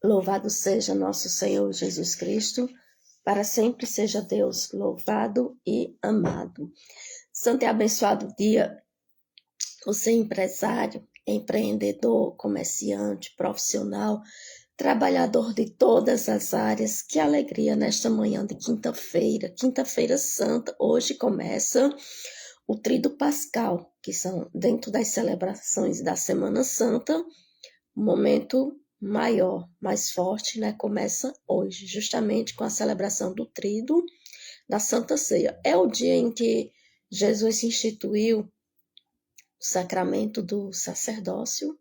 Louvado seja nosso Senhor Jesus Cristo, para sempre seja Deus louvado e amado. Santo e abençoado dia, você empresário, empreendedor, comerciante, profissional, trabalhador de todas as áreas. Que alegria nesta manhã de quinta-feira santa. Hoje começa o Tríduo Pascal, que são dentro das celebrações da Semana Santa, o momento maior, mais forte, né? Começa hoje, justamente com a celebração do Tríduo da Santa Ceia. É o dia em que Jesus instituiu o sacramento do sacerdócio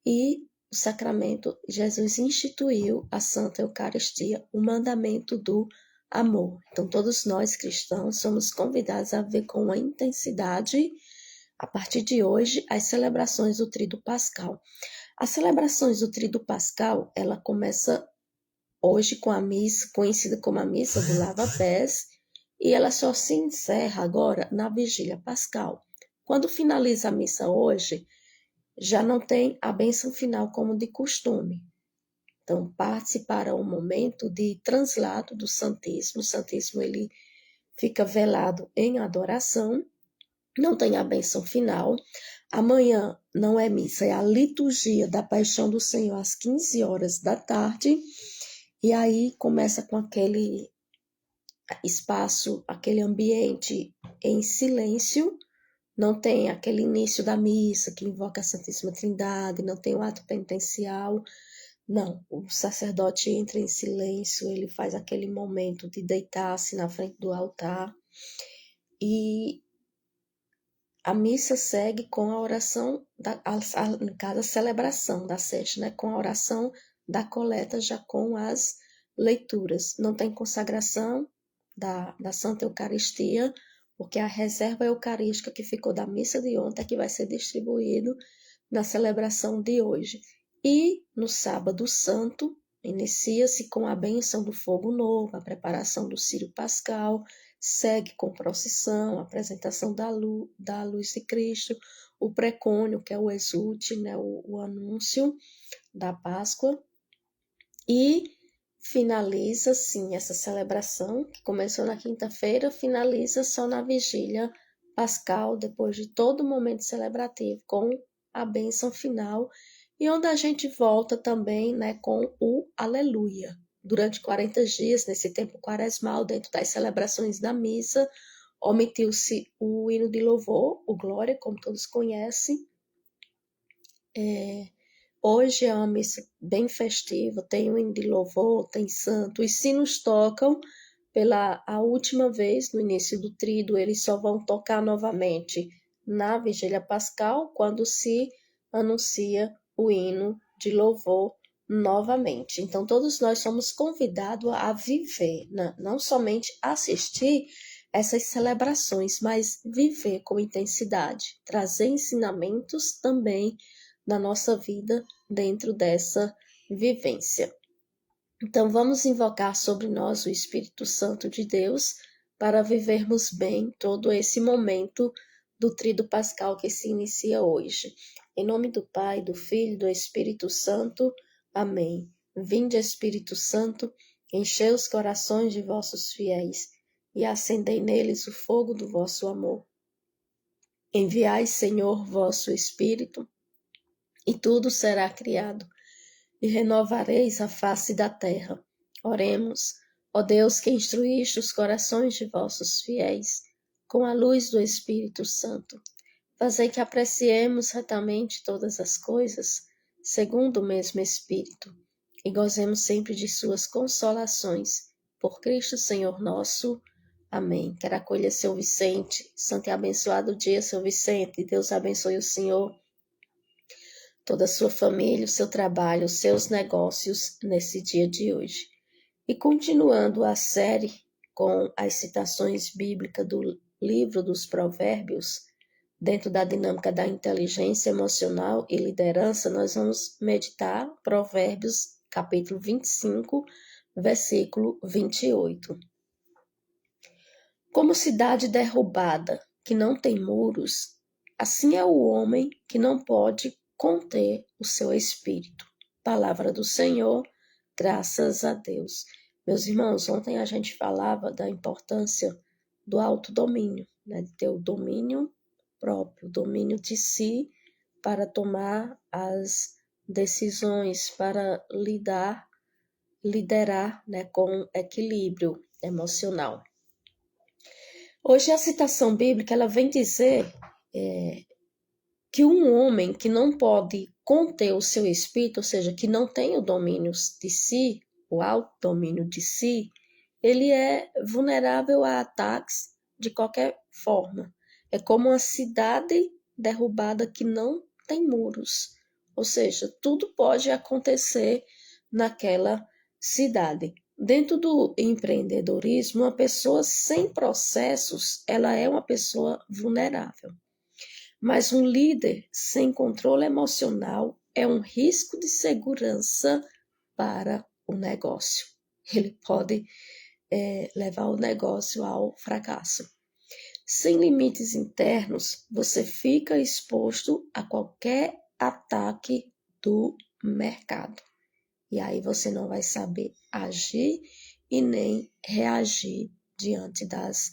e o sacramento, Jesus instituiu a Santa Eucaristia, o mandamento do amor. Então, todos nós cristãos somos convidados a ver com uma intensidade, a partir de hoje, as celebrações do Tríduo Pascal. As celebrações do Tríduo Pascal, ela começa hoje com a missa, conhecida como a missa do lava-pés, e ela só se encerra agora na Vigília Pascal. Quando finaliza a missa hoje, já não tem a bênção final como de costume. Então, parte para o momento de translado do Santíssimo. O Santíssimo ele fica velado em adoração, não tem a bênção final. Amanhã não é missa, é a liturgia da Paixão do Senhor às 15 horas da tarde. E aí começa com aquele espaço, aquele ambiente em silêncio. Não tem aquele início da missa que invoca a Santíssima Trindade, não tem o ato penitencial. Não, o sacerdote entra em silêncio, ele faz aquele momento de deitar-se na frente do altar. E a missa segue com a oração, no caso, a celebração da seste, né? Com a oração da coleta, já com as leituras. Não tem consagração da Santa Eucaristia, porque a reserva eucarística que ficou da missa de ontem é que vai ser distribuído na celebração de hoje. E no sábado santo, inicia-se com a bênção do fogo novo, a preparação do Círio Pascal, segue com procissão, a apresentação da luz de Cristo, o precônio, que é o exulte, né, o anúncio da Páscoa, e finaliza, sim, essa celebração, que começou na quinta-feira, finaliza só na Vigília Pascal, depois de todo o momento celebrativo, com a bênção final, e onde a gente volta também, né, com o Aleluia. Durante 40 dias, nesse tempo quaresmal, dentro das celebrações da missa, omitiu-se o hino de louvor, o Glória, como todos conhecem. Hoje é uma missa bem festiva, tem o hino de louvor, tem santo, os sinos tocam a última vez, no início do tríduo, eles só vão tocar novamente na Vigília Pascal, quando se anuncia o hino de louvor novamente. Então, todos nós somos convidados a viver, não somente assistir essas celebrações, mas viver com intensidade, trazer ensinamentos também na nossa vida dentro dessa vivência. Então, vamos invocar sobre nós o Espírito Santo de Deus para vivermos bem todo esse momento do Tríduo Pascal que se inicia hoje. Em nome do Pai, do Filho e do Espírito Santo. Amém. Vinde, Espírito Santo, enchei os corações de vossos fiéis e acendei neles o fogo do vosso amor. Enviai, Senhor, vosso Espírito, e tudo será criado, e renovareis a face da terra. Oremos, ó Deus, que instruíste os corações de vossos fiéis, com a luz do Espírito Santo. Fazei que apreciemos retamente todas as coisas, segundo o mesmo Espírito, e gozemos sempre de suas consolações. Por Cristo Senhor nosso. Amém. Quero acolher seu Vicente. Santo e abençoado dia, seu Vicente. Deus abençoe o Senhor, toda a sua família, o seu trabalho, os seus negócios nesse dia de hoje. E continuando a série com as citações bíblicas do livro dos Provérbios, dentro da dinâmica da inteligência emocional e liderança, nós vamos meditar Provérbios, capítulo 25, versículo 28. Como cidade derrubada, que não tem muros, assim é o homem que não pode conter o seu espírito. Palavra do Senhor, graças a Deus. Meus irmãos, ontem a gente falava da importância do autodomínio, né? De ter o domínio próprio, o domínio de si para tomar as decisões, para liderar, né, com equilíbrio emocional. Hoje a citação bíblica ela vem dizer que um homem que não pode conter o seu espírito, ou seja, que não tem o domínio de si, o autodomínio de si, ele é vulnerável a ataques de qualquer forma. É como uma cidade derrubada que não tem muros. Ou seja, tudo pode acontecer naquela cidade. Dentro do empreendedorismo, uma pessoa sem processos, ela é uma pessoa vulnerável. Mas um líder sem controle emocional é um risco de segurança para o negócio. Ele pode levar o negócio ao fracasso. Sem limites internos, você fica exposto a qualquer ataque do mercado. E aí você não vai saber agir e nem reagir diante das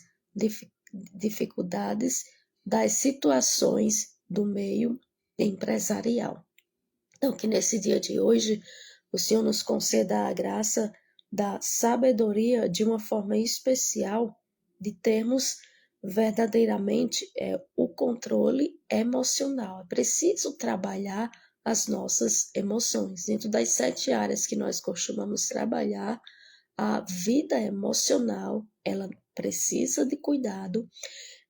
dificuldades, das situações do meio empresarial. Então, que nesse dia de hoje, o Senhor nos conceda a graça da sabedoria de uma forma especial de termos verdadeiramente o controle emocional. É preciso trabalhar as nossas emoções. Dentro das 7 áreas que nós costumamos trabalhar, a vida emocional, ela precisa de cuidado,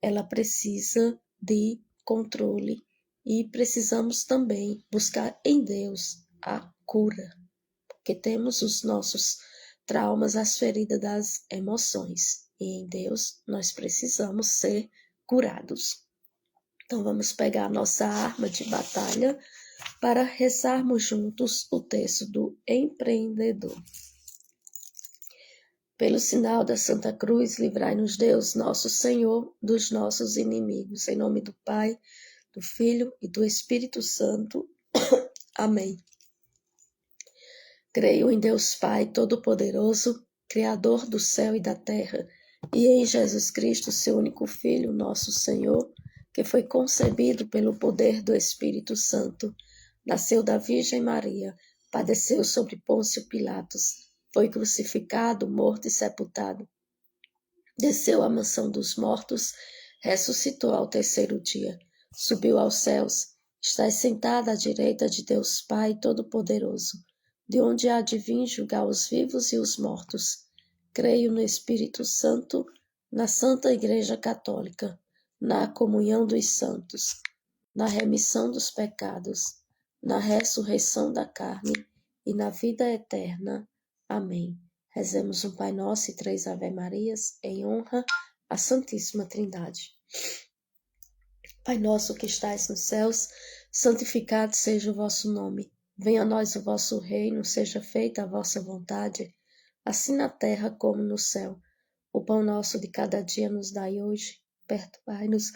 ela precisa de controle e precisamos também buscar em Deus a cura, porque temos os nossos traumas, as feridas das emoções, e em Deus nós precisamos ser curados. Então vamos pegar a nossa arma de batalha para rezarmos juntos o texto do empreendedor. Pelo sinal da Santa Cruz, livrai-nos Deus, nosso Senhor, dos nossos inimigos. Em nome do Pai, do Filho e do Espírito Santo. Amém. Creio em Deus Pai Todo-Poderoso, Criador do céu e da terra, e em Jesus Cristo, seu único Filho, nosso Senhor, que foi concebido pelo poder do Espírito Santo, nasceu da Virgem Maria, padeceu sobre Pôncio Pilatos, foi crucificado, morto e sepultado. Desceu à mansão dos mortos, ressuscitou ao 3º dia, subiu aos céus, está sentado à direita de Deus Pai Todo-Poderoso, de onde há de vir julgar os vivos e os mortos. Creio no Espírito Santo, na Santa Igreja Católica, na comunhão dos santos, na remissão dos pecados, na ressurreição da carne e na vida eterna. Amém. Rezemos um Pai Nosso e 3 Ave-Marias em honra à Santíssima Trindade. Pai nosso que estais nos céus, santificado seja o vosso nome. Venha a nós o vosso reino, seja feita a vossa vontade, assim na terra como no céu. O pão nosso de cada dia nos dai hoje, perdoai-nos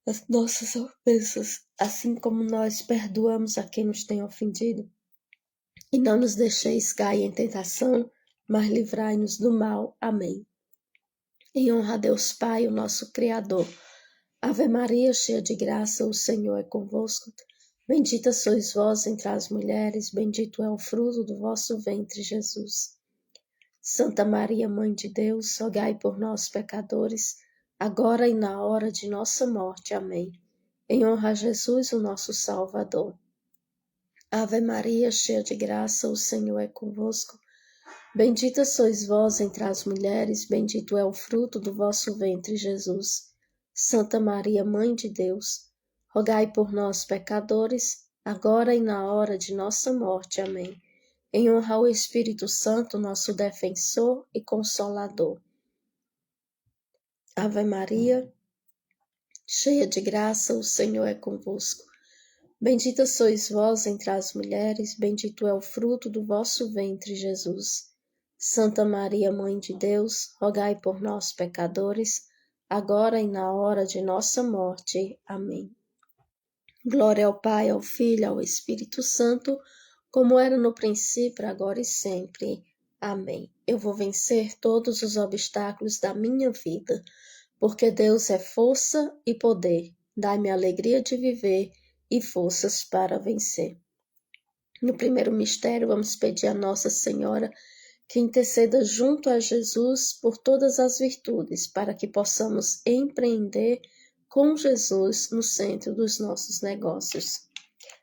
as nossas ofensas, assim como nós perdoamos a quem nos tem ofendido. E não nos deixeis cair em tentação, mas livrai-nos do mal. Amém. Em honra a Deus Pai, o nosso Criador. Ave Maria, cheia de graça, o Senhor é convosco. Bendita sois vós entre as mulheres, bendito é o fruto do vosso ventre, Jesus. Santa Maria, Mãe de Deus, rogai por nós, pecadores, agora e na hora de nossa morte. Amém. Em honra a Jesus, o nosso Salvador. Ave Maria, cheia de graça, o Senhor é convosco. Bendita sois vós entre as mulheres, bendito é o fruto do vosso ventre, Jesus. Santa Maria, Mãe de Deus, rogai por nós, pecadores, agora e na hora de nossa morte. Amém. Em honra ao Espírito Santo, nosso defensor e consolador. Ave Maria, cheia de graça, o Senhor é convosco. Bendita sois vós entre as mulheres, bendito é o fruto do vosso ventre, Jesus. Santa Maria, Mãe de Deus, rogai por nós, pecadores, agora e na hora de nossa morte. Amém. Glória ao Pai, ao Filho e ao Espírito Santo, como era no princípio, agora e sempre. Amém. Eu vou vencer todos os obstáculos da minha vida, porque Deus é força e poder. Dai-me a alegria de viver e forças para vencer. No primeiro mistério, vamos pedir a Nossa Senhora que interceda junto a Jesus por todas as virtudes, para que possamos empreender com Jesus no centro dos nossos negócios.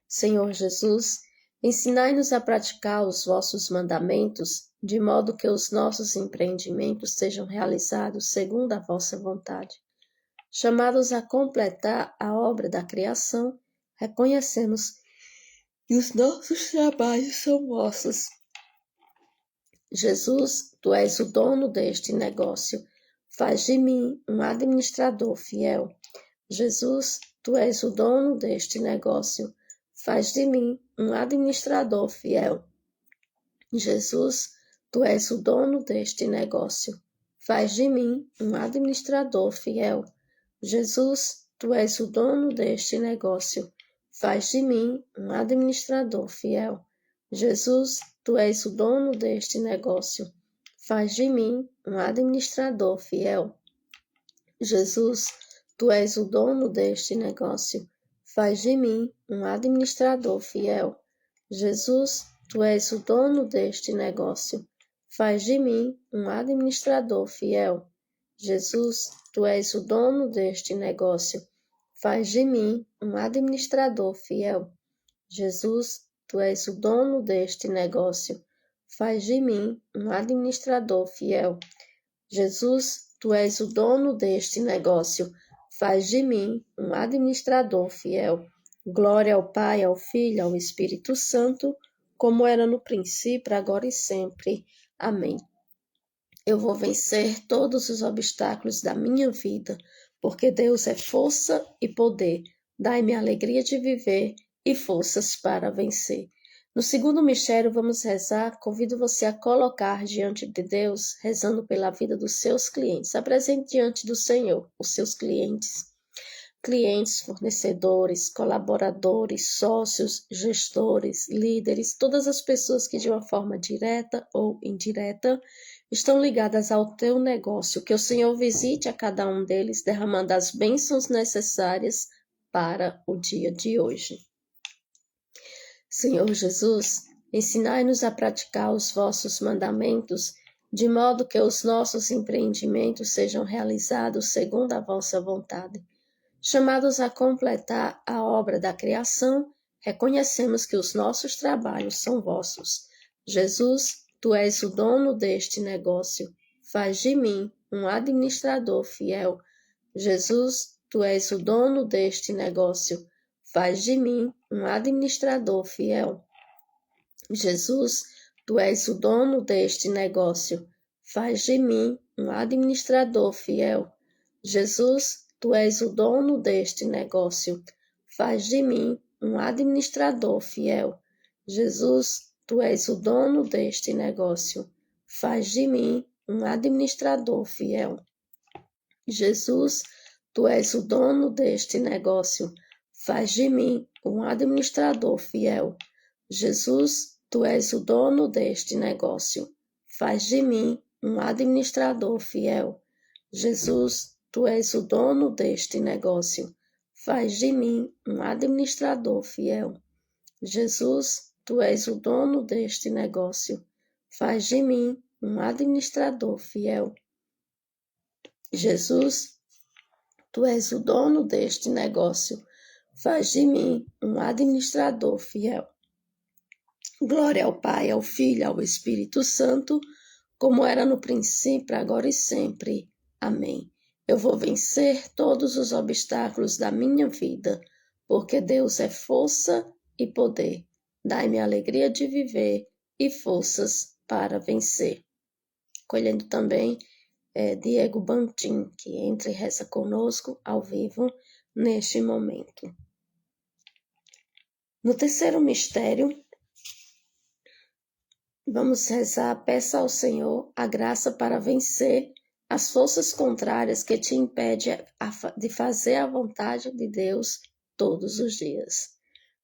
Senhor Jesus, ensinai-nos a praticar os vossos mandamentos, de modo que os nossos empreendimentos sejam realizados segundo a vossa vontade. Chamados a completar a obra da criação, reconhecemos que os nossos trabalhos são vossos. Jesus, tu és o dono deste negócio. Faz de mim um administrador fiel. Jesus, tu és o dono deste negócio. Faz de mim um administrador fiel. Jesus, tu és o dono deste negócio. Faz de mim um administrador fiel. Jesus, tu és o dono deste negócio. Faz de mim um administrador fiel. Jesus, tu és o dono deste negócio. Faz de mim um administrador fiel. Jesus, tu és o dono deste negócio. Faz de mim um administrador fiel. Jesus, tu és o dono deste negócio. Faz de mim um administrador fiel. Jesus, tu és o dono deste negócio. Faz de mim um administrador fiel. Jesus, tu és o dono deste negócio. Faz de mim um administrador fiel. Jesus, tu és o dono deste negócio. Faz de mim um administrador fiel. Glória ao Pai, ao Filho, ao Espírito Santo, como era no princípio, agora e sempre. Amém. Eu vou vencer todos os obstáculos da minha vida, porque Deus é força e poder. Dai-me a alegria de viver e forças para vencer. No segundo mistério, vamos rezar. Convido você a colocar diante de Deus, rezando pela vida dos seus clientes. Apresente diante do Senhor os seus clientes, fornecedores, colaboradores, sócios, gestores, líderes, todas as pessoas que de uma forma direta ou indireta estão ligadas ao teu negócio. Que o Senhor visite a cada um deles, derramando as bênçãos necessárias para o dia de hoje. Senhor Jesus, ensinai-nos a praticar os vossos mandamentos, de modo que os nossos empreendimentos sejam realizados segundo a vossa vontade. Chamados a completar a obra da criação, reconhecemos que os nossos trabalhos são vossos. Jesus, tu és o dono deste negócio. Faz de mim um administrador fiel. Jesus, tu és o dono deste negócio. Faz de mim um administrador fiel. Jesus, tu és o dono deste negócio. Faz de mim um administrador fiel. Jesus, tu és o dono deste negócio. Faz de mim um administrador fiel. Jesus, tu és o dono deste negócio. Faz de mim um administrador fiel. Jesus, tu és o dono deste negócio. Faz de mim um administrador fiel. Jesus, tu és o dono deste negócio. Faz de mim um administrador fiel. Jesus, tu és o dono deste negócio. Faz de mim um administrador fiel. Jesus, tu és o dono deste negócio. Faz de mim um administrador fiel. Jesus, tu és o dono deste negócio. Faz de mim um administrador fiel. Glória ao Pai, ao Filho, ao Espírito Santo, como era no princípio, agora e sempre. Amém. Eu vou vencer todos os obstáculos da minha vida, porque Deus é força e poder. Dai-me a alegria de viver e forças para vencer. Colhendo também Diego Bantin, que entra e reza conosco ao vivo neste momento. No terceiro mistério, vamos rezar, peça ao Senhor a graça para vencer as forças contrárias que te impedem de fazer a vontade de Deus todos os dias.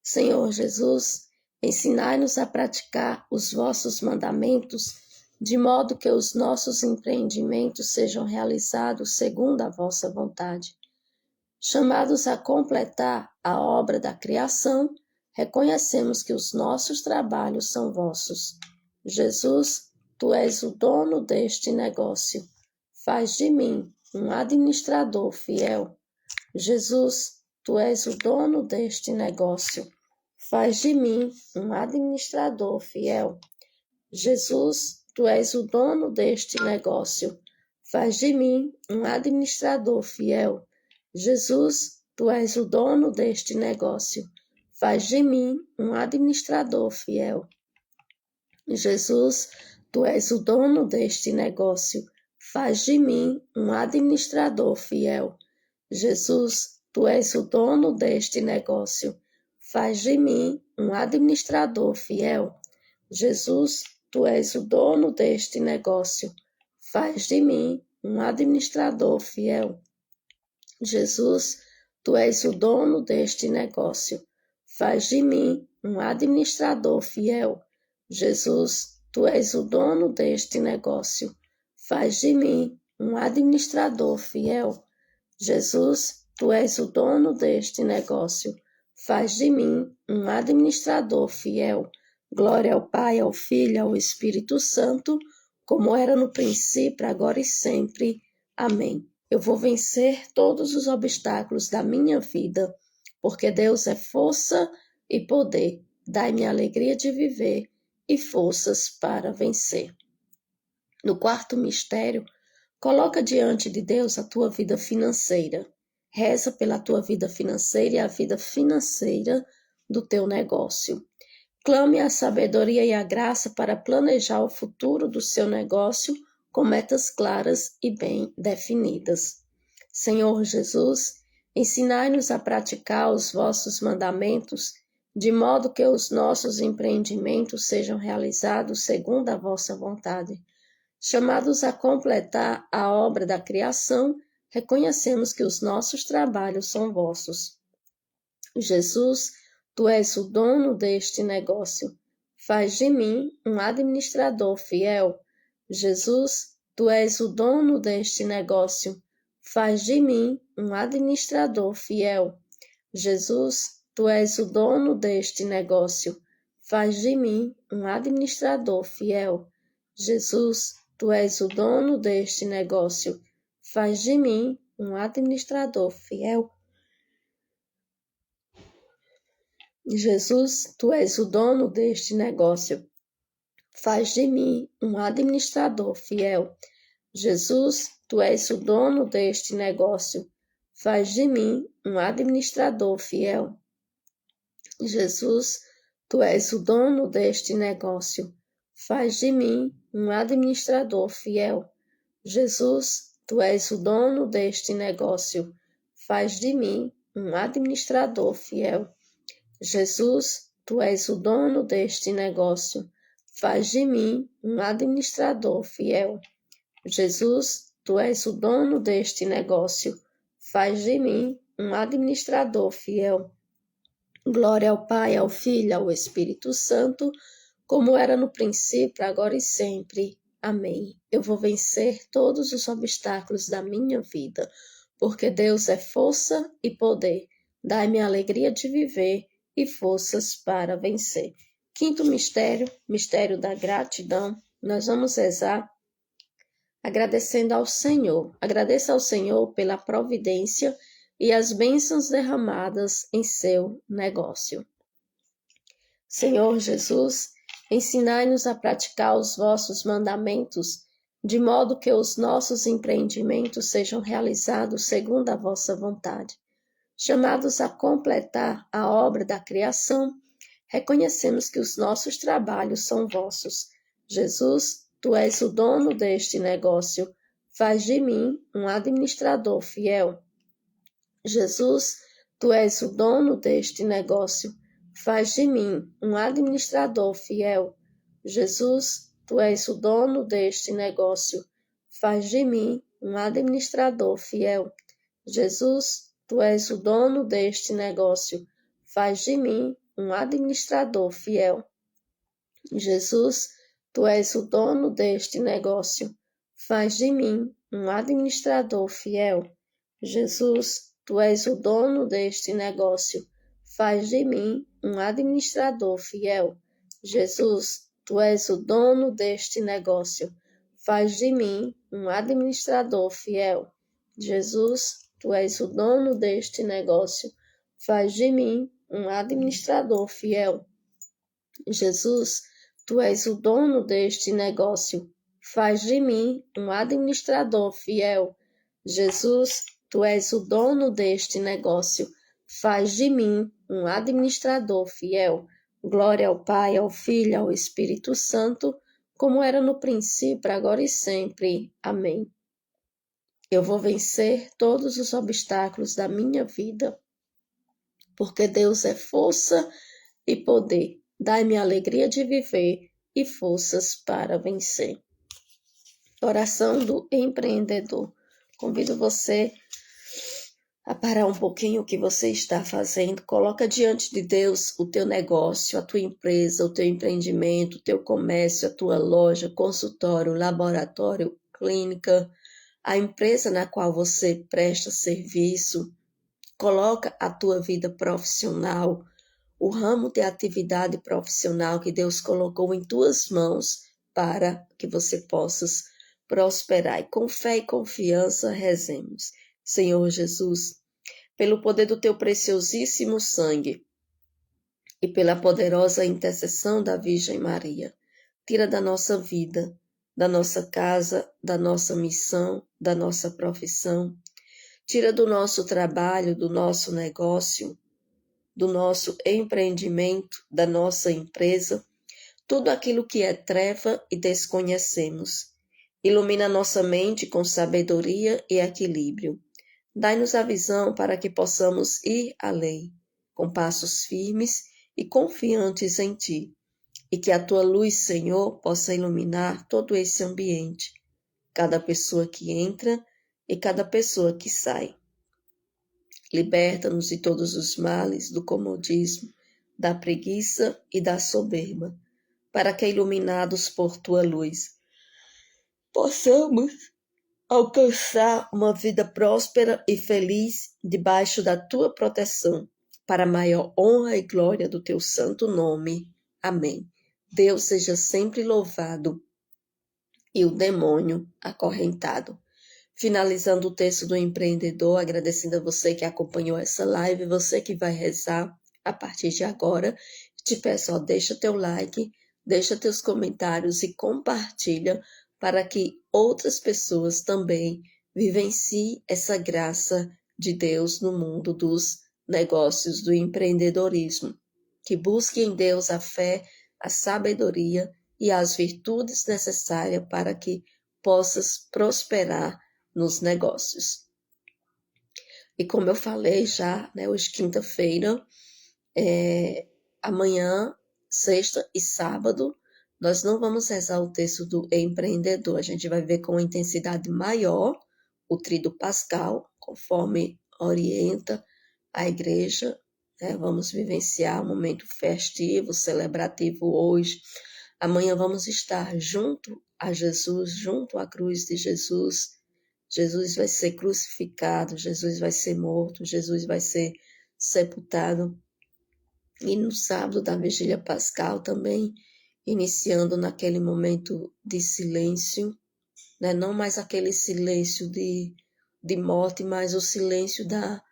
Senhor Jesus, Ensinai-nos a praticar os vossos mandamentos, de modo que os nossos empreendimentos sejam realizados segundo a vossa vontade. Chamados a completar a obra da criação, reconhecemos que os nossos trabalhos são vossos. Jesus, tu és o dono deste negócio. Faz de mim um administrador fiel. Jesus, tu és o dono deste negócio. Faz de mim um administrador fiel. Jesus, tu és o dono deste negócio. Faz de mim um administrador fiel. Jesus, tu és o dono deste negócio. Faz de mim um administrador fiel. Jesus, tu és o dono deste negócio. Faz de mim um administrador fiel. Jesus, tu és o dono deste negócio. Faz de mim um administrador fiel. Jesus, tu és o dono deste negócio. Faz de mim um administrador fiel. Jesus, tu és o dono deste negócio. Faz de mim um administrador fiel. Jesus, tu és o dono deste negócio. Faz de mim um administrador fiel. Jesus, tu és o dono deste negócio. Faz de mim um administrador fiel. Glória ao Pai, ao Filho e ao Espírito Santo, como era no princípio, agora e sempre. Amém. Eu vou vencer todos os obstáculos da minha vida, porque Deus é força e poder. Dai-me a alegria de viver e forças para vencer. No quarto mistério, coloca diante de Deus a tua vida financeira. Reza pela tua vida financeira e a vida financeira do teu negócio. Clame a sabedoria e a graça para planejar o futuro do seu negócio com metas claras e bem definidas. Senhor Jesus, ensinai-nos a praticar os vossos mandamentos, de modo que os nossos empreendimentos sejam realizados segundo a vossa vontade. Chamados a completar a obra da criação, reconhecemos que os nossos trabalhos são vossos. Jesus, tu és o dono deste negócio. Faz de mim um administrador fiel. Jesus, tu és o dono deste negócio. Faz de mim um administrador fiel. Jesus, tu és o dono deste negócio. Faz de mim um administrador fiel. Jesus, tu és o dono deste negócio. Faz de mim um administrador fiel. Jesus, tu és o dono deste negócio. Faz de mim um administrador fiel. Jesus, tu és o dono deste negócio. Faz de mim um administrador fiel. Jesus, tu és o dono deste negócio. Faz de mim um administrador fiel. Jesus, tu és o dono deste negócio. Faz de mim um administrador fiel. Jesus, tu és o dono deste negócio. Faz de mim um administrador fiel. Jesus, tu és o dono deste negócio. Faz de mim um administrador fiel. Glória ao Pai, ao Filho e ao Espírito Santo, como era no princípio, agora e sempre. Amém. Eu vou vencer todos os obstáculos da minha vida, porque Deus é força e poder. Dai-me a alegria de viver e forças para vencer. Quinto mistério, mistério da gratidão. Nós vamos rezar agradecendo ao Senhor. Agradeça ao Senhor pela providência e as bênçãos derramadas em seu negócio. Senhor Jesus, ensinai-nos a praticar os vossos mandamentos, de modo que os nossos empreendimentos sejam realizados segundo a vossa vontade. Chamados a completar a obra da criação, reconhecemos que os nossos trabalhos são vossos. Jesus, tu és o dono deste negócio. Faz de mim um administrador fiel. Jesus, tu és o dono deste negócio. Faz de mim um administrador fiel. Jesus, tu és o dono deste negócio. Faz de mim um administrador fiel. Jesus, tu és o dono deste negócio. Faz de mim um administrador fiel. Jesus, tu és o dono deste negócio. Faz de mim um administrador fiel. Jesus, tu és o dono deste negócio. Faz de mim um administrador fiel. Jesus, tu és o dono deste negócio. Faz de mim um administrador fiel. Jesus, tu és o dono deste negócio. Faz de mim um administrador fiel. Jesus, tu és o dono deste negócio. Faz de mim um administrador fiel. Jesus, tu és o dono deste negócio. Faz de mim um administrador fiel. Glória ao Pai, ao Filho e ao Espírito Santo, como era no princípio, agora e sempre. Amém. Eu vou vencer todos os obstáculos da minha vida, porque Deus é força e poder. Dai-me a alegria de viver e forças para vencer. Oração do empreendedor. Convido você a parar um pouquinho o que você está fazendo. Coloca diante de Deus o teu negócio, a tua empresa, o teu empreendimento, o teu comércio, a tua loja, consultório, laboratório, clínica, a empresa na qual você presta serviço. Coloca a tua vida profissional, o ramo de atividade profissional que Deus colocou em tuas mãos para que você possas prosperar. E com fé e confiança rezemos. Senhor Jesus, pelo poder do teu preciosíssimo sangue e pela poderosa intercessão da Virgem Maria, tira da nossa vida, da nossa casa, da nossa missão, da nossa profissão, tira do nosso trabalho, do nosso negócio, do nosso empreendimento, da nossa empresa, tudo aquilo que é treva e desconhecemos. Ilumina nossa mente com sabedoria e equilíbrio. Dai-nos a visão para que possamos ir além, com passos firmes e confiantes em Ti, e que a Tua luz, Senhor, possa iluminar todo esse ambiente, cada pessoa que entra e cada pessoa que sai. Liberta-nos de todos os males, do comodismo, da preguiça e da soberba, para que, iluminados por Tua luz, possamos alcançar uma vida próspera e feliz debaixo da Tua proteção, para a maior honra e glória do Teu santo nome. Amém. Deus seja sempre louvado e o demônio acorrentado. Finalizando o texto do empreendedor, agradecendo a você que acompanhou essa live, você que vai rezar a partir de agora, te peço, deixa teu like, deixa teus comentários e compartilha para que outras pessoas também vivenciem essa graça de Deus no mundo dos negócios, do empreendedorismo. Que busque em Deus a fé, a sabedoria e as virtudes necessárias para que possas prosperar nos negócios. E como eu falei já, hoje quinta-feira, amanhã, sexta e sábado, nós não vamos rezar o texto do empreendedor, a gente vai ver com intensidade maior o Tríduo Pascal, conforme orienta a igreja, vamos vivenciar um momento festivo, celebrativo hoje. Amanhã vamos estar junto a Jesus, junto à cruz de Jesus. Jesus vai ser crucificado, Jesus vai ser morto, Jesus vai ser sepultado. E no sábado da Vigília Pascal também, iniciando naquele momento de silêncio, não mais aquele silêncio de morte, mas o silêncio da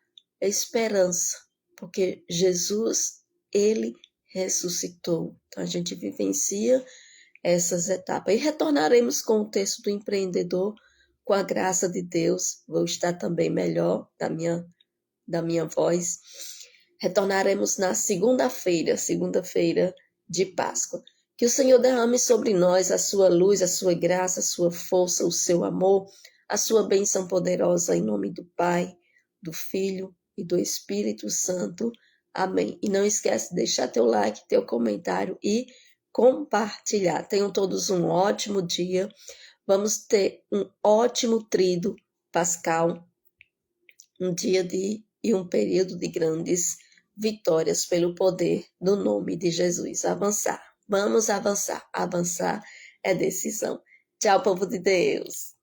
esperança, porque Jesus, Ele ressuscitou. Então a gente vivencia essas etapas. E retornaremos com o texto do empreendedor, com a graça de Deus. Vou estar também melhor da minha voz. Retornaremos na segunda-feira de Páscoa. Que o Senhor derrame sobre nós a sua luz, a sua graça, a sua força, o seu amor, a sua bênção poderosa, em nome do Pai, do Filho e do Espírito Santo. Amém. E não esquece de deixar teu like, teu comentário e compartilhar. Tenham todos um ótimo dia. Vamos ter um ótimo Tríduo Pascal, um dia e um período de grandes vitórias pelo poder do nome de Jesus. Avançar. Vamos avançar. Avançar é decisão. Tchau, povo de Deus.